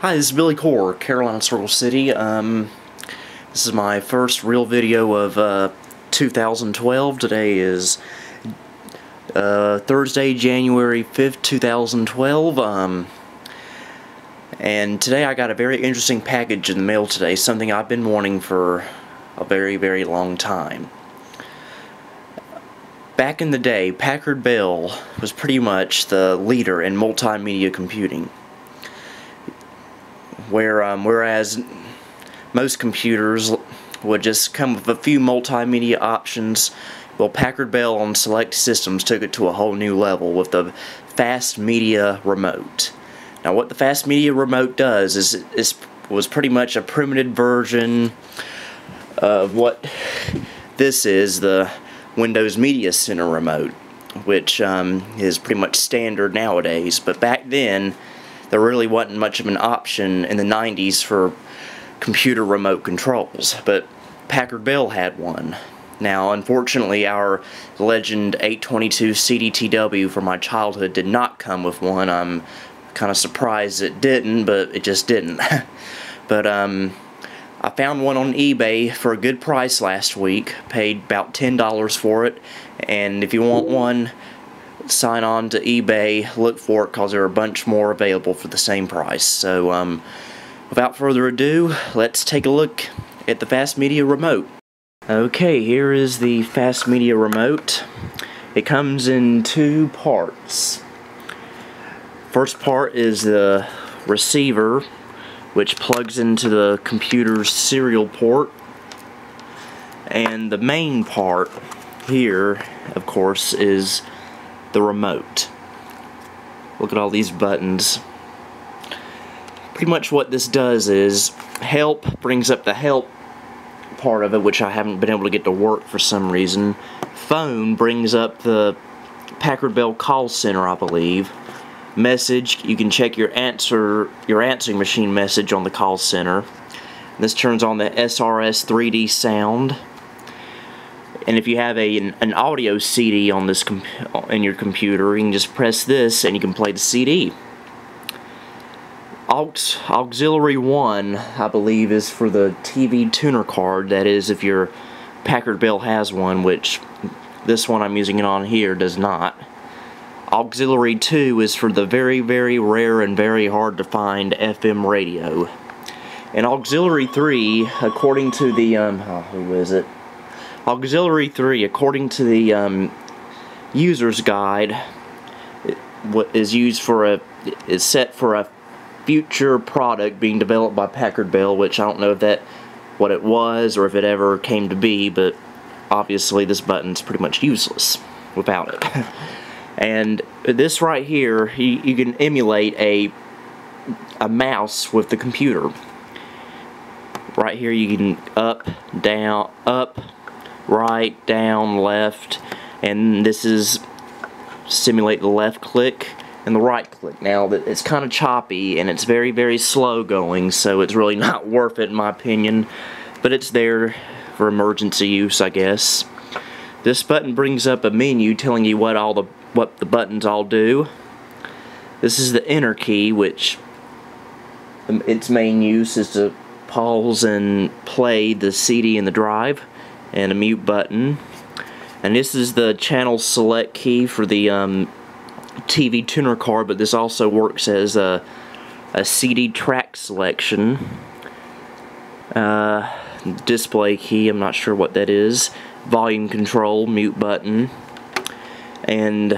Hi, this is Billy Core, Carolina Circle City. This is my first real video of 2012. Today is Thursday, January 5th, 2012. And today I got a very interesting package in the mail today, something I've been wanting for a very, very long time. Back in the day, Packard Bell was pretty much the leader in multimedia computing. Whereas most computers would just come with a few multimedia options, well, Packard Bell on select systems took it to a whole new level with the Fast Media Remote. Now, what the Fast Media Remote does was pretty much a primitive version of what this is, the Windows Media Center Remote, which is pretty much standard nowadays. But back then, there really wasn't much of an option in the 90s for computer remote controls, but Packard Bell had one. Now, unfortunately, our Legend 822 CDTW from my childhood did not come with one. I'm kind of surprised it didn't, but it just didn't. But I found one on eBay for a good price last week, paid about $10 for it, and if you want one, sign on to eBay, look for it, because there are a bunch more available for the same price. So without further ado, let's take a look at the Fast Media Remote. Okay, here is the Fast Media Remote. It comes in two parts. First part is the receiver, which plugs into the computer's serial port, and the main part here, of course, is the remote. Look at all these buttons. Pretty much what this does is help brings up the help part of it, which I haven't been able to get to work for some reason. Phone brings up the Packard Bell call center, I believe. Message, you can check your answering machine message on the call center. This turns on the SRS 3D sound. And if you have an audio CD on this in your computer, you can just press this and you can play the CD. Auxiliary 1, I believe, is for the TV tuner card. That is, if your Packard Bell has one, which this one I'm using it on here does not. Auxiliary 2 is for the very, very rare and very hard to find FM radio. And Auxiliary 3, according to the, who is it? Auxiliary 3, according to the user's guide, is set for a future product being developed by Packard Bell, which I don't know if what it was or if it ever came to be, but obviously this button's pretty much useless without it. And this right here, you can emulate a mouse with the computer. Right here you can up, down, up, right, down, left, and this is simulate the left click and the right click. Now, it's kind of choppy and it's very, very slow going, so it's really not worth it in my opinion, but it's there for emergency use, I guess. This button brings up a menu telling you what the buttons all do. This is the enter key, which its main use is to pause and play the CD in the drive, and a mute button. And this is the channel select key for the TV tuner card, but this also works as a CD track selection. Display key, I'm not sure what that is. Volume control, mute button, and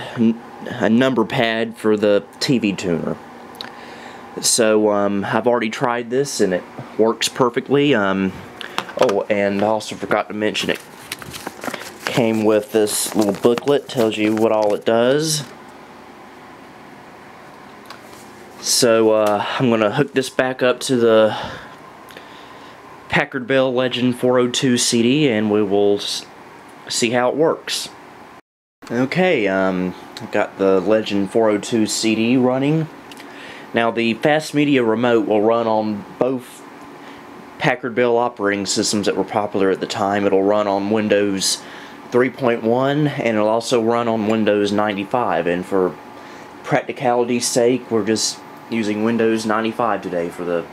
a number pad for the TV tuner. So I've already tried this and it works perfectly. Oh, and I also forgot to mention it came with this little booklet, tells you what all it does. So I'm going to hook this back up to the Packard Bell Legend 402 CD and we will see how it works. Okay, I've got the Legend 402 CD running. Now, the Fast Media Remote will run on both Packard Bell operating systems that were popular at the time. It'll run on Windows 3.1 and it'll also run on Windows 95, and for practicality's sake, we're just using Windows 95 today for the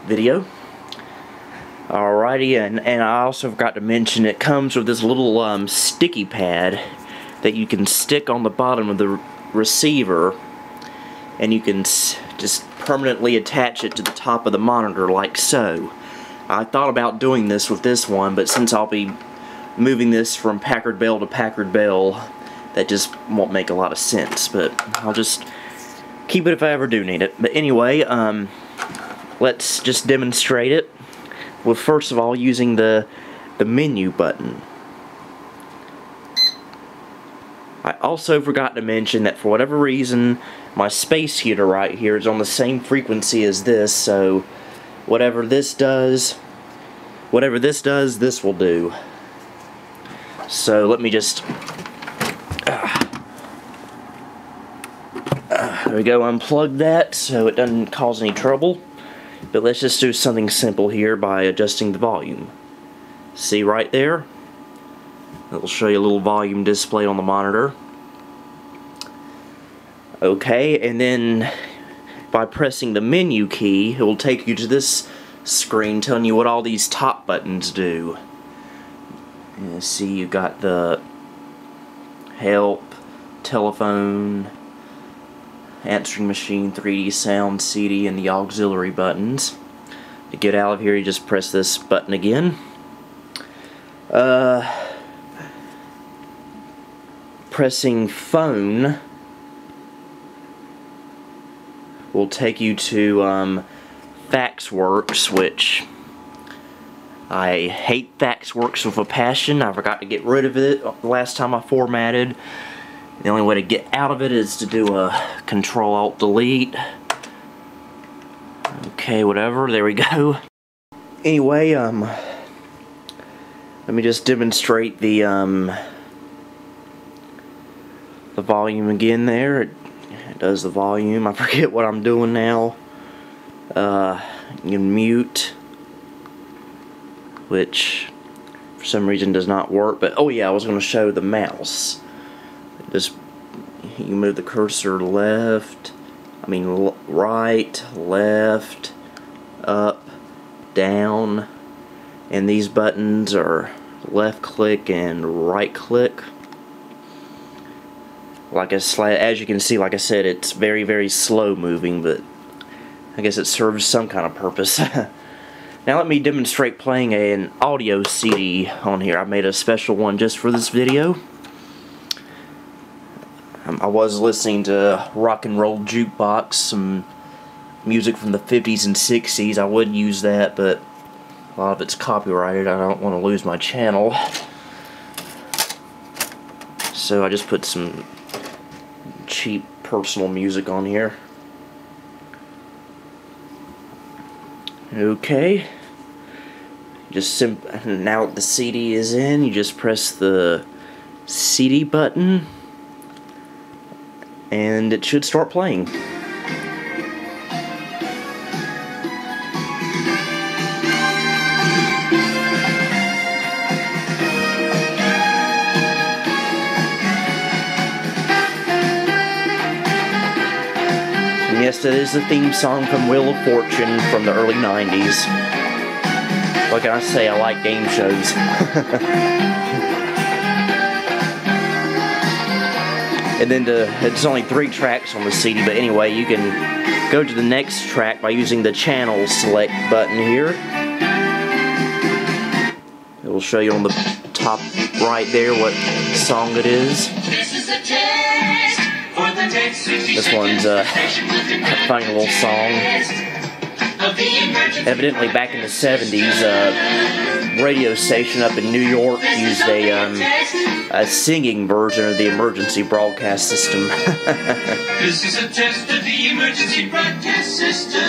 video. Alrighty, and I also forgot to mention it comes with this little sticky pad that you can stick on the bottom of the receiver, and you can just permanently attach it to the top of the monitor like so. I thought about doing this with this one, but since I'll be moving this from Packard Bell to Packard Bell, that just won't make a lot of sense, but I'll just keep it if I ever do need it. But anyway, let's just demonstrate it with, first of all, using the menu button. I also forgot to mention that for whatever reason my space heater right here is on the same frequency as this, so whatever this does, this will do. So let me just there we go, unplug that so it doesn't cause any trouble. But let's just do something simple here by adjusting the volume. See right there? It'll show you a little volume display on the monitor. Okay, and then by pressing the menu key, it will take you to this screen telling you what all these top buttons do. And see, you got the help, telephone, answering machine, 3D sound, CD, and the auxiliary buttons. To get out of here, you just press this button again. Pressing phone will take you to FaxWorks, which I hate FaxWorks with a passion. I forgot to get rid of it the last time I formatted. The only way to get out of it is to do a Control-Alt-Delete. Okay, whatever, there we go. Anyway, let me just demonstrate the volume again there. It does the volume. I forget what I'm doing now. You can mute, which for some reason does not work, but oh yeah, I was going to show the mouse. Just, you move the cursor right, left, up, down, and these buttons are left click and right click. As you can see, like I said, it's very, very slow moving, but I guess it serves some kind of purpose. Now let me demonstrate playing an audio CD on here. I made a special one just for this video. I was listening to Rock and Roll Jukebox, some music from the 50s and 60s. I would use that, but a lot of it's copyrighted. I don't want to lose my channel. So I just put some cheap personal music on here. Okay. Now that the CD is in, you just press the CD button, and it should start playing. And yes, that is the theme song from Wheel of Fortune from the early 90s. What can I say? I like game shows. And then it's only 3 tracks on the CD, but anyway, you can go to the next track by using the channel select button here. It will show you on the top right there what song it is. This one's a funny little song. Evidently back in the 70s, a radio station up in New York used a singing version of the emergency broadcast system. This is a test of the emergency broadcast system.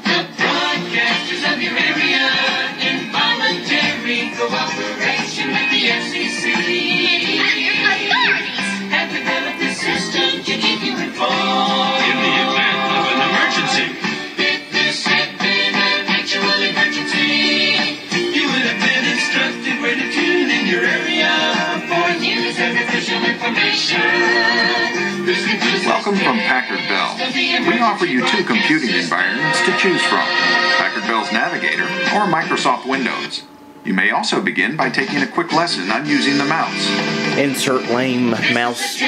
The broadcasters of your area in voluntary cooperation with the FCC have developed a system to keep you informed in the event of an emergency. If this had been an actual emergency, you would have been instructed where to tune in your area for news and official information. This includes offer you two computing environments to choose from, Packard Bell's Navigator or Microsoft Windows. You may also begin by taking a quick lesson on using the mouse. Insert lame mouse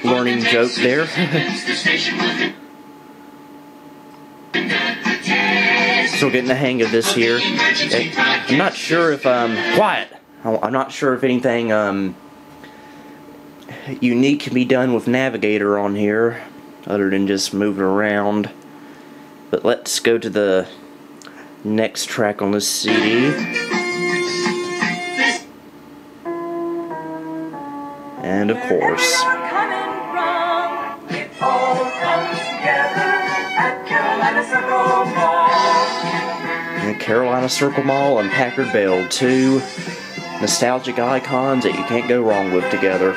learning joke there. Still getting the hang of this here. I'm not sure if quiet. I'm not sure if anything unique can be done with Navigator on here, other than just moving around. But let's go to the next track on this CD. And of course, Carolina Circle Mall and Packard Bell, two nostalgic icons that you can't go wrong with together.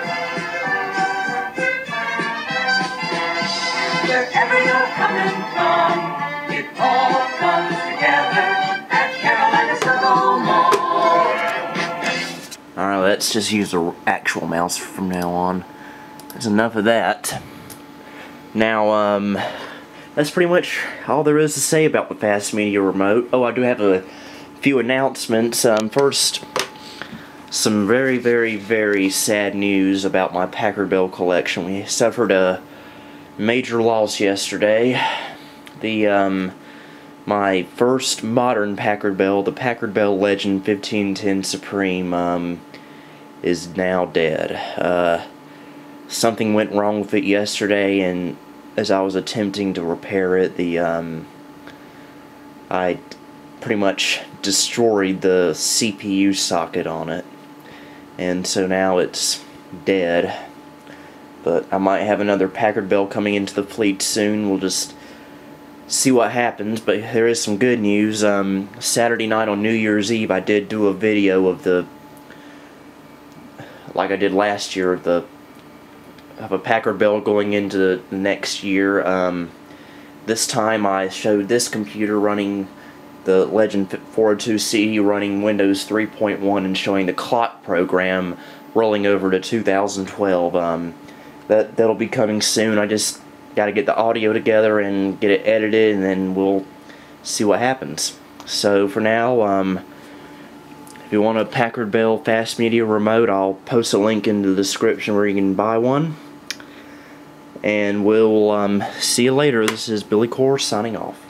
Wherever you're coming from, it all comes together at Carolina Circle Mall. Alright, let's just use the actual mouse from now on. There's enough of that. Now, that's pretty much all there is to say about the Fast Media Remote. Oh, I do have a few announcements. First, some very, very, very sad news about my Packard Bell collection. We suffered a major loss yesterday. My first modern Packard Bell, the Packard Bell Legend 1510 Supreme, is now dead. Something went wrong with it yesterday, and as I was attempting to repair it, I pretty much destroyed the CPU socket on it, and so now it's dead. But I might have another Packard Bell coming into the fleet soon. We'll just see what happens. But there is some good news. Saturday night on New Year's Eve, I did do a video of like I did last year, of a Packard Bell going into the next year. This time I showed this computer running the Legend 402 CD running Windows 3.1 and showing the clock program rolling over to 2012. That'll be coming soon. I just got to get the audio together and get it edited, and then we'll see what happens. So for now, if you want a Packard Bell Fast Media Remote, I'll post a link in the description where you can buy one. And we'll see you later. This is Billy Core signing off.